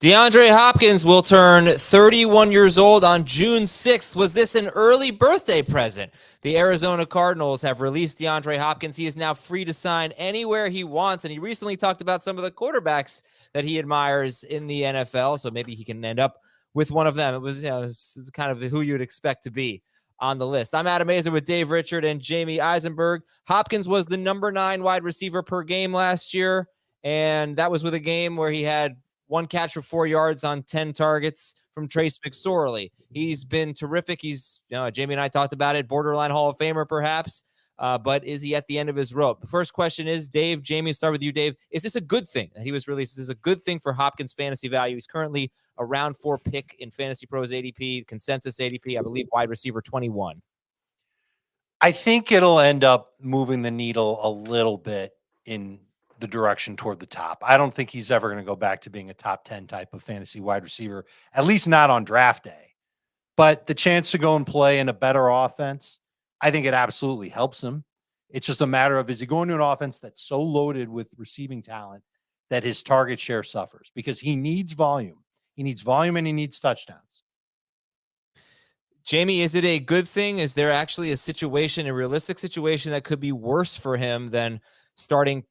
DeAndre Hopkins will turn 31 years old on June 6th. Was this an early birthday present? The Arizona Cardinals have released DeAndre Hopkins. He is now free to sign anywhere he wants, and he recently talked about some of the quarterbacks that he admires in the NFL, so maybe he can end up with one of them. It was, it was kind of who you'd expect to be on the list. I'm Adam Mazer with Dave Richard and Jamie Eisenberg. Hopkins was the number 9 wide receiver per game last year, and that was with a game where he had 1 catch for 4 yards on 10 targets from Trace McSorley. He's been terrific. He's, Jamie and I talked about it, borderline Hall of Famer perhaps, but is he at the end of his rope? The first question is, Dave, Jamie, start with you, Dave. Is this a good thing that he was released? Is this a good thing for Hopkins' fantasy value? He's currently a round 4 pick in Fantasy Pros ADP, consensus ADP, I believe wide receiver 21. I think it'll end up moving the needle a little bit in the direction toward the top. I don't think he's ever going to go back to being a top 10 type of fantasy wide receiver, at least not on draft day. But the chance to go and play in a better offense, I think it absolutely helps him. It's just a matter of, is he going to an offense that's so loaded with receiving talent that his target share suffers? Because he needs volume. He needs volume and he needs touchdowns. Jamie, is it a good thing? Is there actually a realistic situation that could be worse for him than starting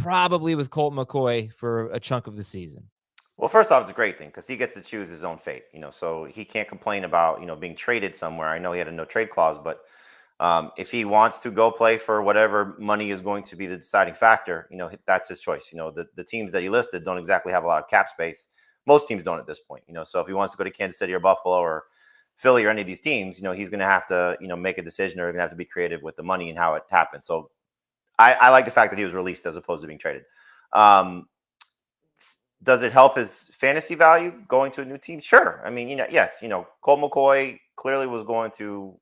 probably with Colt McCoy for a chunk of the season? Well, first off, it's a great thing because he gets to choose his own fate, so he can't complain about, being traded somewhere. I know he had a no trade clause, but if he wants to go play for whatever money is going to be the deciding factor, that's his choice. The teams that he listed don't exactly have a lot of cap space. Most teams don't at this point, so if he wants to go to Kansas City or Buffalo or Philly or any of these teams, he's going to have to, make a decision, or going to have to be creative with the money and how it happens. So I like the fact that he was released as opposed to being traded. Does it help his fantasy value going to a new team? Sure. I mean, yes, Colt McCoy clearly was going to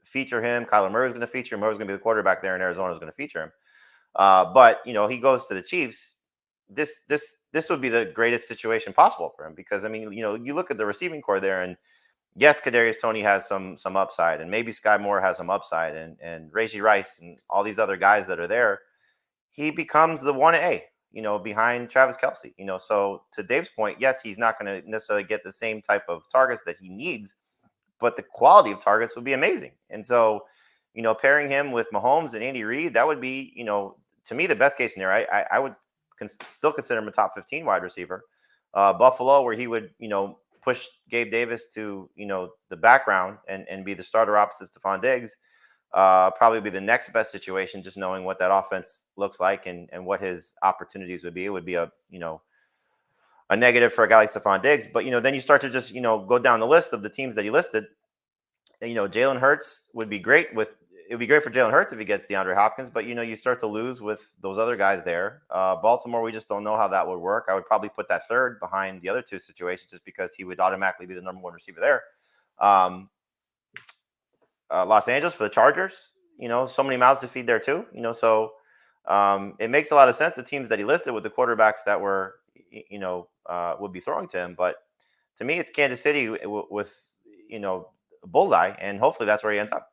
feature him. Kyler Murray was going to feature him. Murray's going to be the quarterback there, and Arizona is going to feature him. But he goes to the Chiefs. This would be the greatest situation possible for him because, I mean, you look at the receiving core there, and yes, Kadarius Toney has some upside, and maybe Sky Moore has some upside, and Rashee Rice and all these other guys that are there. He becomes the 1A, behind Travis Kelce. So to Dave's point, yes, he's not going to necessarily get the same type of targets that he needs, but the quality of targets would be amazing. And so, pairing him with Mahomes and Andy Reid, that would be, to me, the best case scenario. I would still consider him a top 15 wide receiver. Buffalo, where he would, push Gabe Davis to, the background and be the starter opposite Stephon Diggs, probably be the next best situation, just knowing what that offense looks like and what his opportunities would be. It would be a negative for a guy like Stephon Diggs. But, then you start to just, go down the list of the teams that he listed. Jalen Hurts would be great it would be great for Jalen Hurts if he gets DeAndre Hopkins, but you start to lose with those other guys there. Baltimore, we just don't know how that would work. I would probably put that third behind the other two situations just because he would automatically be the number 1 receiver there. Los Angeles for the Chargers, so many mouths to feed there too. So it makes a lot of sense. The teams that he listed with the quarterbacks that were, would be throwing to him. But to me, it's Kansas City with a bullseye, and hopefully that's where he ends up.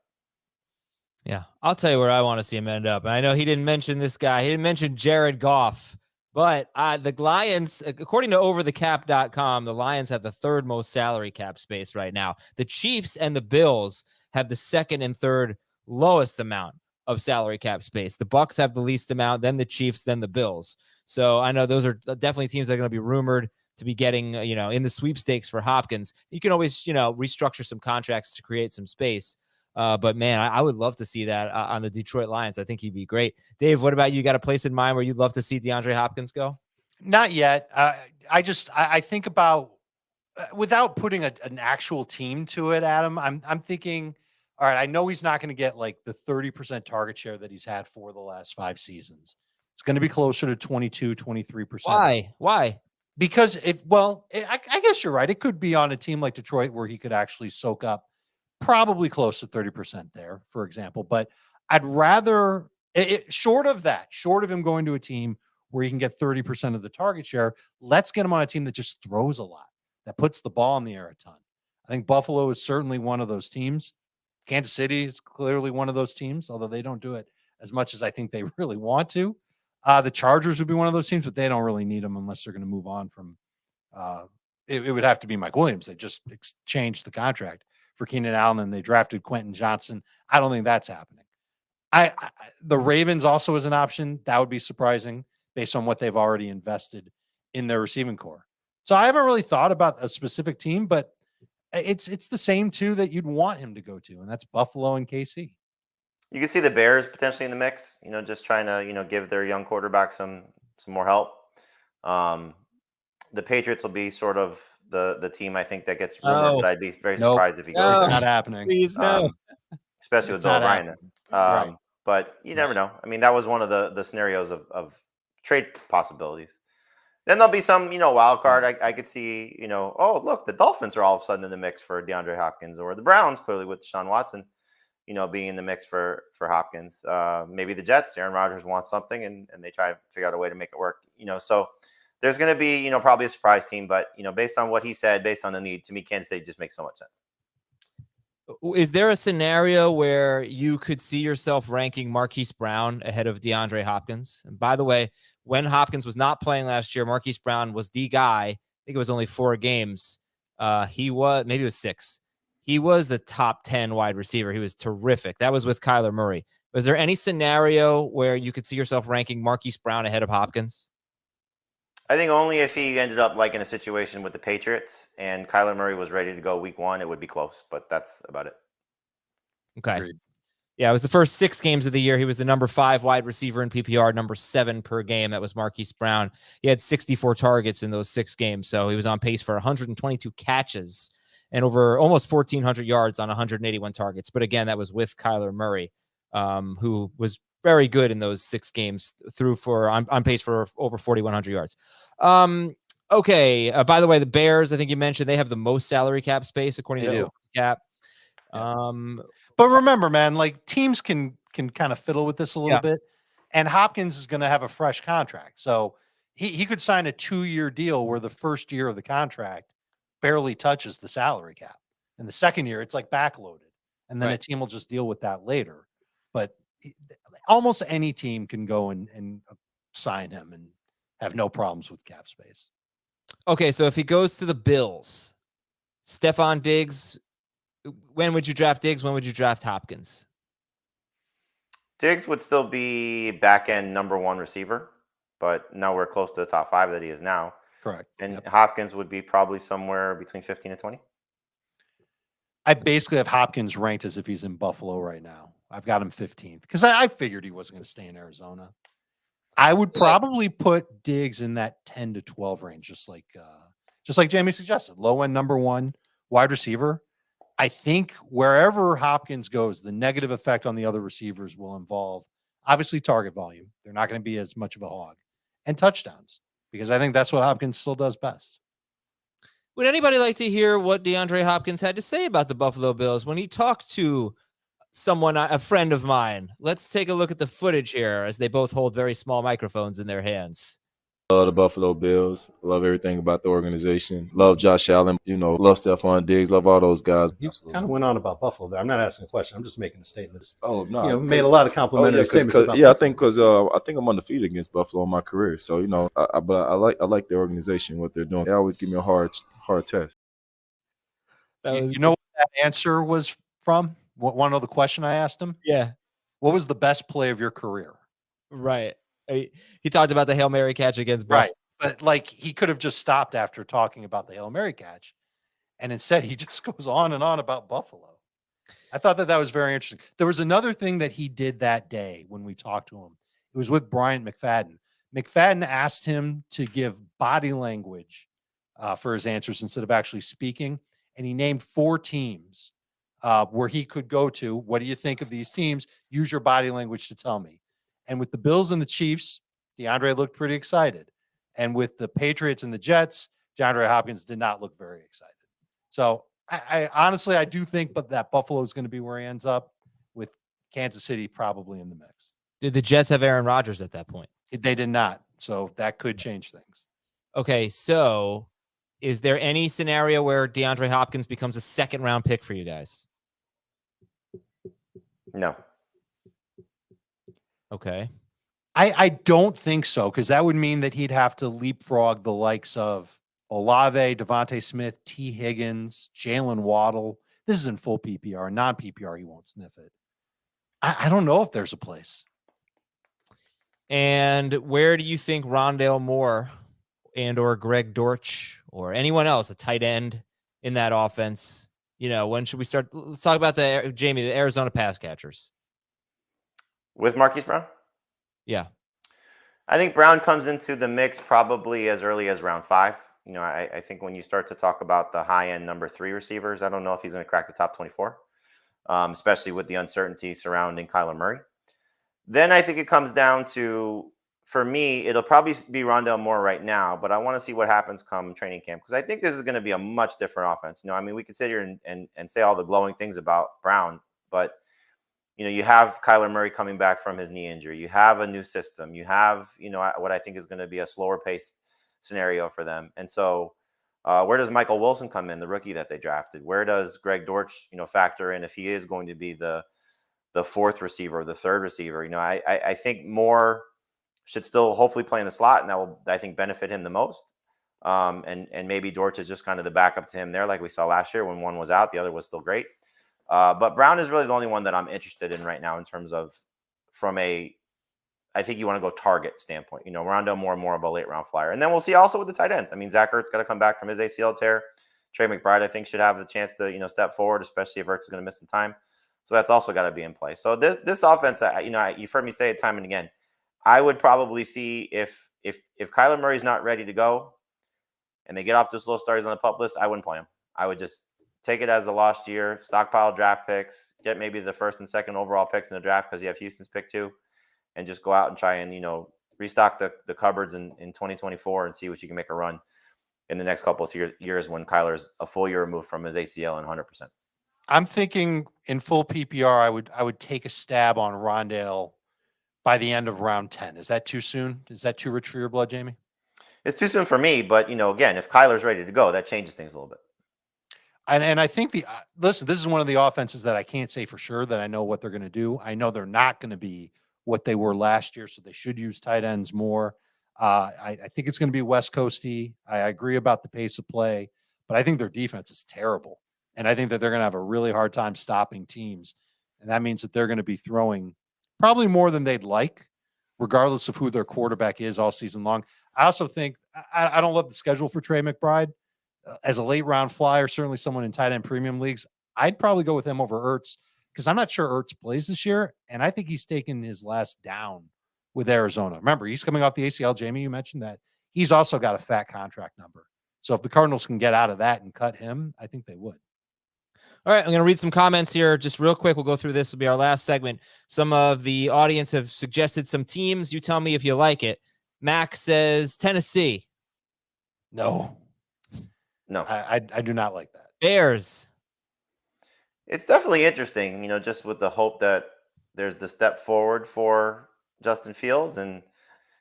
Yeah, I'll tell you where I want to see him end up. And I know he didn't mention this guy. He didn't mention Jared Goff. But the Lions, according to overthecap.com, the Lions have the 3rd most salary cap space right now. The Chiefs and the Bills have the 2nd and 3rd lowest amount of salary cap space. The Bucs have the least amount, then the Chiefs, then the Bills. So I know those are definitely teams that are going to be rumored to be getting, in the sweepstakes for Hopkins. You can always, restructure some contracts to create some space. But man, I would love to see that on the Detroit Lions. I think he'd be great. Dave, what about you? Got a place in mind where you'd love to see DeAndre Hopkins go? Not yet. I think about, without putting an actual team to it, Adam, I'm thinking, all right, I know he's not going to get like the 30% target share that he's had for the last 5 seasons. It's going to be closer to 22, 23%. Why? Because I guess you're right. It could be on a team like Detroit where he could actually soak up probably close to 30% there, for example. But I'd rather, short of him going to a team where he can get 30% of the target share, let's get him on a team that just throws a lot, that puts the ball in the air a ton. I think Buffalo is certainly one of those teams. Kansas City is clearly one of those teams, although they don't do it as much as I think they really want to. The Chargers would be one of those teams, but they don't really need him unless they're going to move on from. It would have to be Mike Williams. They just changed the contract for Keenan Allen, and they drafted Quentin Johnson. I don't think that's happening. The Ravens also is an option. That would be surprising based on what they've already invested in their receiving core. So I haven't really thought about a specific team, but it's the same two that you'd want him to go to, and that's Buffalo and KC. You can see the Bears potentially in the mix, just trying to, give their young quarterback some more help. The Patriots will be sort of the team I think that gets rumored, but I'd be very surprised if he goes there. Not happening. Please no. Especially with Bill O'Brien. Right. But you never know. I mean, that was one of the scenarios of trade possibilities. Then there'll be some, wild card. I could see, oh, look, the Dolphins are all of a sudden in the mix for DeAndre Hopkins, or the Browns clearly with Deshaun Watson, being in the mix for Hopkins. Maybe the Jets, Aaron Rodgers wants something and they try to figure out a way to make it work, so there's going to be, probably a surprise team, but, based on what he said, based on the need, to me, Kansas City just makes so much sense. Is there a scenario where you could see yourself ranking Marquise Brown ahead of DeAndre Hopkins? And by the way, when Hopkins was not playing last year, Marquise Brown was the guy. I think it was only 4 games. Maybe it was 6. He was a top 10 wide receiver. He was terrific. That was with Kyler Murray. Was there any scenario where you could see yourself ranking Marquise Brown ahead of Hopkins? I think only if he ended up like in a situation with the Patriots and Kyler Murray was ready to go week 1, it would be close, but that's about it. Okay. Agreed. Yeah, it was the first 6 games of the year. He was the number 5 wide receiver in PPR, number 7 per game. That was Marquise Brown. He had 64 targets in those 6 games, so he was on pace for 122 catches and over almost 1,400 yards on 181 targets. But again, that was with Kyler Murray, who was very good in those 6 games, on pace for over 4,100 yards. Okay. By the way, the Bears, I think you mentioned, they have the most salary cap space according to cap. But remember, man, like teams can kind of fiddle with this a little bit, and Hopkins is going to have a fresh contract, so he could sign a 2-year deal where the first year of the contract barely touches the salary cap, and the second year it's like backloaded, and then a team will just deal with that later. But almost any team can go and sign him and have no problems with cap space. Okay, so if he goes to the Bills, Stephon Diggs, when would you draft Diggs? When would you draft Hopkins? Diggs would still be back-end number 1 receiver, but now we're close to the top 5 that he is now. Correct. And Hopkins would be probably somewhere between 15 and 20. I basically have Hopkins ranked as if he's in Buffalo right now. I've got him 15th because I figured he wasn't going to stay in Arizona. I would probably put Diggs in that 10 to 12 range, just like Jamie suggested. Low end number 1 wide receiver. I think wherever Hopkins goes, the negative effect on the other receivers will involve obviously target volume. They're not going to be as much of a hog, and touchdowns, because I think that's what Hopkins still does best. Would anybody like to hear what DeAndre Hopkins had to say about the Buffalo Bills when he talked to someone, a friend of mine? Let's take a look at the footage here as they both hold very small microphones in their hands. Love the Buffalo Bills. Love everything about the organization. Love Josh Allen. Love Stephon Diggs. Love all those guys. You kind of went on about Buffalo there. I'm not asking a question. I'm just making a statement. Oh no, Made a lot of complimentary statements about I think because I think I'm undefeated against Buffalo in my career. So but I like the organization, what they're doing. They always give me a hard test. You know what that answer was from? Want to know the question I asked him? Yeah. What was the best play of your career? Right. He talked about the Hail Mary catch against Buffalo. Right. But he could have just stopped after talking about the Hail Mary catch. And instead he just goes on and on about Buffalo. I thought that was very interesting. There was another thing that he did that day when we talked to him. It was with Bryant McFadden. McFadden asked him to give body language for his answers instead of actually speaking. And he named 4 teams where he could go to. What do you think of these teams? Use your body language to tell me. And with the Bills and the Chiefs, DeAndre looked pretty excited. And with the Patriots and the Jets, DeAndre Hopkins did not look very excited. So I honestly, I do think that Buffalo is going to be where he ends up, with Kansas City probably in the mix. Did the Jets have Aaron Rodgers at that point? They did not. So that could change things. Okay, so is there any scenario where DeAndre Hopkins becomes a 2nd-round pick for you guys? No. Okay. I don't think so, because that would mean that he'd have to leapfrog the likes of Olave, Devontae Smith, T. Higgins, Jalen Waddle. This is in full PPR. Non-PPR, he won't sniff it. I don't know if there's a place. And where do you think Rondale Moore and or Greg Dortch or anyone else, a tight end in that offense? When should we start? Let's talk about the Arizona pass catchers. With Marquise Brown? Yeah. I think Brown comes into the mix probably as early as round 5. I think when you start to talk about the high-end number 3 receivers, I don't know if he's going to crack the top 24, especially with the uncertainty surrounding Kyler Murray. Then I think it comes down to, for me, it'll probably be Rondale Moore right now, but I want to see what happens come training camp, because I think this is going to be a much different offense. We could sit here and say all the glowing things about Brown, but you have Kyler Murray coming back from his knee injury. You have a new system. You have, what I think is going to be a slower paced scenario for them. And so where does Michael Wilson come in, the rookie that they drafted? Where does Greg Dortch, factor in if he is going to be the 4th receiver or the 3rd receiver? I think Moore should still hopefully play in the slot, and that will, I think, benefit him the most. And maybe Dortch is just kind of the backup to him there, like we saw last year when one was out, the other was still great. But Brown is really the only one that I'm interested in right now in terms of I think you want to go target standpoint. Rondale more of a late round flyer. And then we'll see also with the tight ends. Zach Ertz got to come back from his ACL tear. Trey McBride, I think, should have the chance to, step forward, especially if Ertz is going to miss some time. So that's also got to be in play. So this offense, you've heard me say it time and again, I would probably see if Kyler Murray's not ready to go and they get off to slow starts on the pup list, I wouldn't play him. I would just take it as a lost year, stockpile draft picks, get maybe the 1st and 2nd overall picks in the draft because you have Houston's pick 2, and just go out and try and, restock the cupboards in 2024 and see what you can make a run in the next couple of years when Kyler's a full year removed from his ACL and 100%. I'm thinking in full PPR, I would take a stab on Rondale by the end of round 10. Is that too soon? Is that too rich for your blood, Jamie? It's too soon for me, but, again, if Kyler's ready to go, that changes things a little bit. And I think listen, this is one of the offenses that I can't say for sure that I know what they're going to do. I know they're not going to be what they were last year, so they should use tight ends more. I think it's going to be West Coasty. I agree about the pace of play, but I think their defense is terrible. And I think that they're going to have a really hard time stopping teams. And that means that they're going to be throwing probably more than they'd like, regardless of who their quarterback is all season long. I also think I don't love the schedule for Trey McBride. As a late round flyer, certainly someone in tight end premium leagues, I'd probably go with him over Ertz because I'm not sure Ertz plays this year. And I think he's taken his last down with Arizona. Remember, he's coming off the ACL. Jamie, you mentioned that. He's also got a fat contract number. So if the Cardinals can get out of that and cut him, I think they would. All right, I'm going to read some comments here just real quick. We'll go through this. Will be our last segment. Some of the audience have suggested some teams. You tell me if you like it. Max says Tennessee. No. I do not like that. Bears. It's definitely interesting, just with the hope that there's the step forward for Justin Fields. And,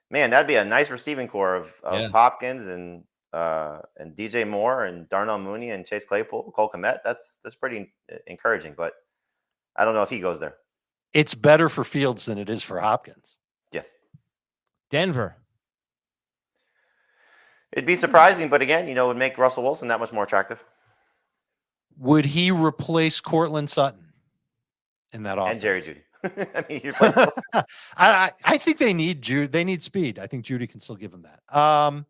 man, that'd be a nice receiving core of Hopkins and DJ Moore and Darnell Mooney and Chase Claypool, Cole Kmet. That's pretty encouraging, but I don't know if he goes there. It's better for Fields than it is for Hopkins. Yes. Denver. It'd be surprising, but again, it would make Russell Wilson that much more attractive. Would he replace Courtland Sutton in that offense? And Jerry Jeudy. I mean, you I think they need Judy. They need speed. I think Judy can still give him that.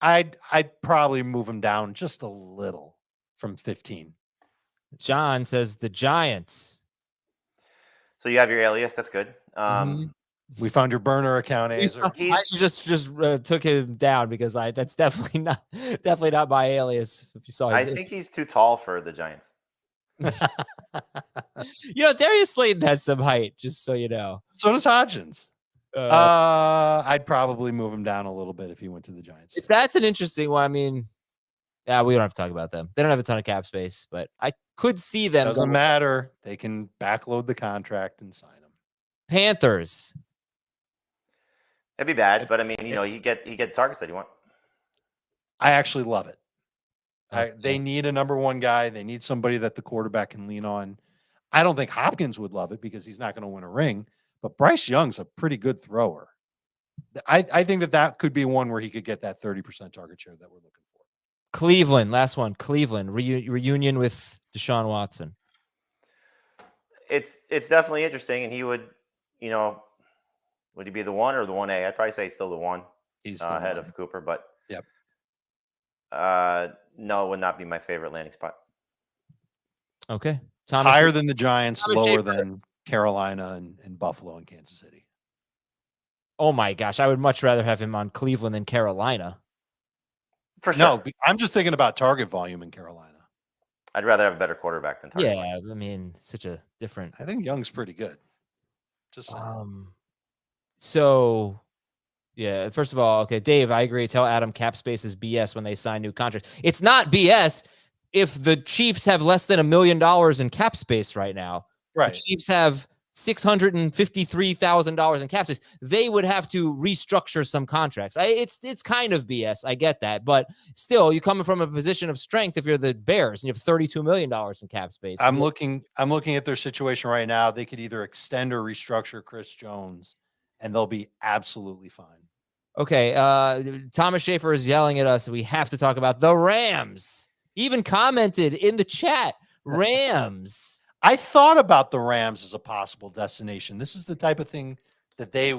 I'd probably move him down just a little from 15. John says the Giants. So you have your alias. That's good. We found your burner account. I just took him down because that's definitely not my alias. If you saw, I think he's too tall for the Giants. Darius Slayton has some height, just so you know. So does Hodgins. I'd probably move him down a little bit if he went to the Giants. That's an interesting one. I mean, we don't have to talk about them. They don't have a ton of cap space, but I could see them. Doesn't matter. They can backload the contract and sign him. Panthers. That'd be bad, but I mean, you get targets that you want. I actually love it. They need a number one guy. They need somebody that the quarterback can lean on. I don't think Hopkins would love it because he's not going to win a ring. But Bryce Young's a pretty good thrower. I think that could be one where he could get that 30% target share that we're looking for. Cleveland, last one. Cleveland reunion with Deshaun Watson. It's definitely interesting, and he would, would he be the 1 or the 1A? I'd probably say he's still the 1. He's ahead of Cooper, but yep. No, it would not be my favorite landing spot. Okay. Higher than the Giants, lower than Carolina and Buffalo and Kansas City. Oh my gosh, I would much rather have him on Cleveland than Carolina. For sure. No, I'm just thinking about target volume in Carolina. I'd rather have a better quarterback than target volume. I mean, such a different. I think Young's pretty good. Just so yeah, first of all, okay, Dave, I agree. Tell Adam cap space is BS when they sign new contracts. It's not BS if the Chiefs have less than $1 million in cap space right now. Right. The Chiefs have $653,000 in cap space. They would have to restructure some contracts. It's kind of BS. I get that, but still, you coming from a position of strength. If you're the Bears and you have $32 million in cap space, I'm looking at their situation right now. They could either extend or restructure Chris Jones, and they'll be absolutely fine. Okay, Thomas Schaefer is yelling at us. We have to talk about the Rams. He even commented in the chat, Rams. I thought about the Rams as a possible destination. This is the type of thing that they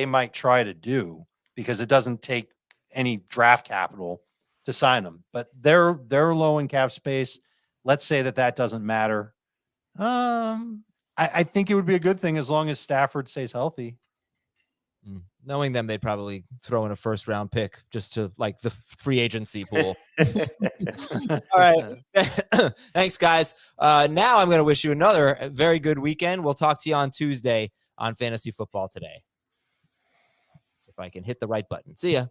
might try to do because it doesn't take any draft capital to sign them. But they're low in cap space. Let's say that doesn't matter. I think it would be a good thing as long as Stafford stays healthy. Knowing them, they'd probably throw in a first-round pick just to like the free agency pool. All right. Thanks, guys. Now I'm going to wish you another very good weekend. We'll talk to you on Tuesday on Fantasy Football Today. If I can hit the right button. See ya.